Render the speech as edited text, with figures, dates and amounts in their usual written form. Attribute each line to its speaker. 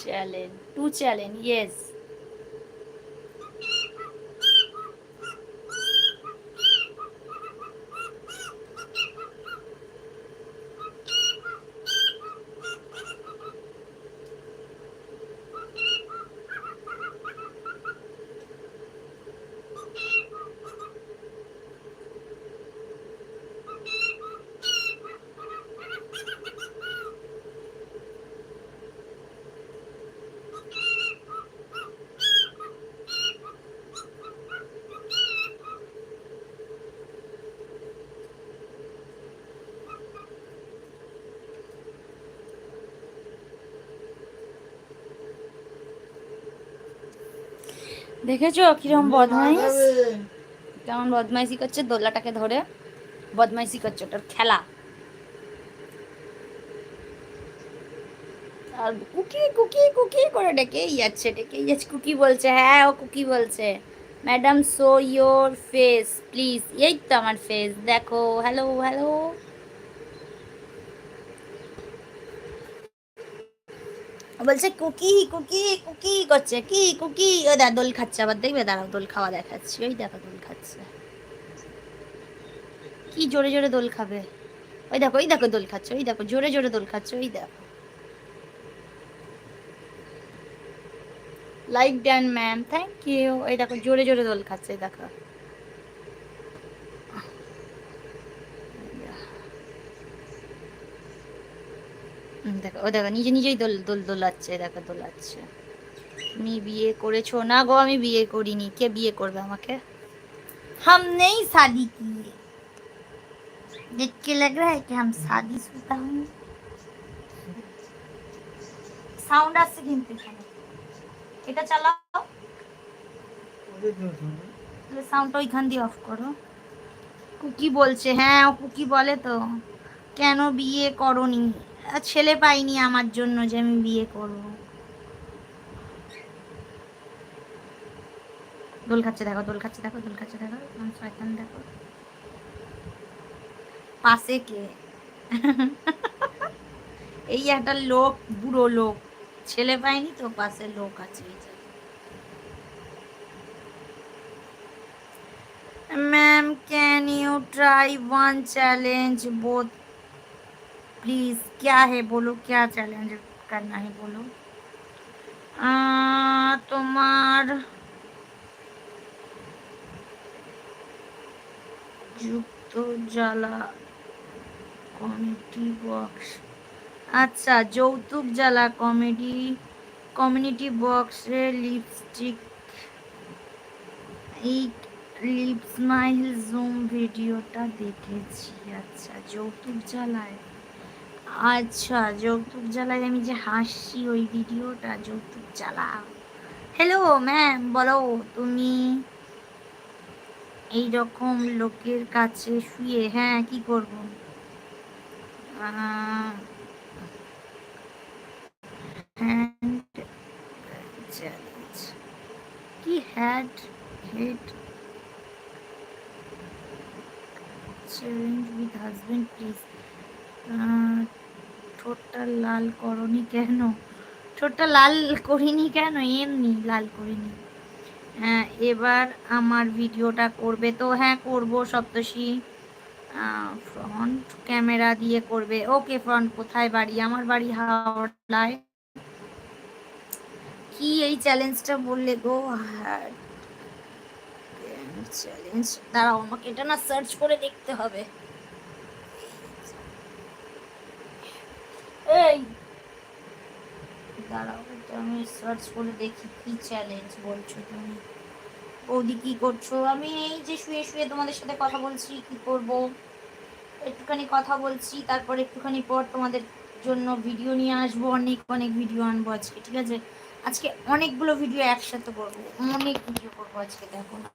Speaker 1: challenge. 2 challenge. Yes. দেখেছো কিরম বদমাইশ, কেমন বদমাইশি করছে, দোলাটাকে ধরে বদমাইশি করছে, ওটার খেলা। আর কুকি কুকি কুকি করে ডেকেই যাচ্ছে, কুকি বলছে, হ্যাঁ ও কুকি বলছে। Madam show your face please. এই তো আমার ফেস দেখো, হ্যালো হ্যালো। বলছে কুকি কুকি কুকি করছে, কি কুকি। ও দেখ দোল খাচ্ছে, আবার দেখবে, দাঁড়াও দোল খাওয়া দেখাচ্ছি। ওই দেখো দোল খাচ্ছে, কি জোরে জোরে দোল খাবে। ওই দেখো দোল খাচ্ছে, ওই দেখো জোরে জোরে দোল খাচ্ছে, ওই দেখো। Like done ma'am, thank you. এই দেখো জোরে জোরে দোল খাচ্ছে, দেখো। দেখো ও দেখো নিজে নিজেই দোল দোল দোলাচ্ছে, দেখো দোলাচ্ছে। তুমি বিয়ে করেছো না গো? আমি বিয়ে করিনি। কে বিয়ে করবে আমাকে? हम नहीं शादी किए। देख के लग रहा है कि हम शादीशुदा हैं। সাউন্ড আসছে কিন্তু এখানে, এটা চালাও, সাউন্ডটা ওইখান দিয়ে অফ করো। কুকি বলছে, হ্যাঁ ও কুকি বলে তো, কেন বিয়ে করনি? ছেলে পাইনি আমার জন্য যে আমি বিয়ে করব। দোল খাচ্ছে দেখো, দোল খাচ্ছে দেখো, দোল খাচ্ছে দেখো, শয়তান দেখো। পাশে কে? এই একটা লোক, বুড়ো লোক, ছেলে পায়নি তো পাশে লোক আছে। Ma'am can you try one challenge both please? क्या है बोलो, क्या चैलेंज करना है बोलो। তোমার যুক্ত জ্বালা কমিটি বক্স, আচ্ছা যৌতুক জ্বালা কমিউনিটি বক্সে লিপস্টিক, এই লিপ স্মাইল জুম ভিডিওটা দেখেছি। আচ্ছা যৌতুক জ্বালায়, আচ্ছা যৌতুক জ্বালায় আমি যে হাসি, ওই ভিডিওটা যৌতুক জ্বালা। হ্যালো ম্যাম, বলো তুমি এই রকম লোকের কাছে শুয়ে হ্যাঁ কি করব? হ্যান্ড চ্যালেঞ্জ কি? Head challenge with husband please. ঠোঁটটা লাল করনি কেন? ঠোঁটটা লাল করিনি কেন, এমনি লাল করিনি। হ্যাঁ এবার আমার ভিডিওটা করবে তো? হ্যাঁ করব সপ্তর্ষি। ফ্রন্ট ক্যামেরা দিয়ে করবে? ওকে। ফ্রন্ট কোথায় বাড়ি? আমার বাড়ি হাওড়ায়। কি এই চ্যালেঞ্জটা বললে গো? চ্যালেঞ্জ, দাঁড়াও আমাকে এটা না সার্চ করে দেখতে হবে। এই দাঁড়াও, এটা আমি সার্চ করে দেখি কি চ্যালেঞ্জ বলছো তুমি। বৌদি কি করছো? আমি এই যে শুয়ে শুয়ে তোমাদের সাথে কথা বলছি, কি করব, একটুখানি কথা বলছি, তারপর একটুখানি পর তোমাদের জন্য ভিডিও নিয়ে আসবো, অনেক অনেক ভিডিও আনবো আজকে, ঠিক আছে? আজকে অনেকগুলো ভিডিও একসাথে করবো, অনেক ভিডিও করবো আজকে, দেখো না।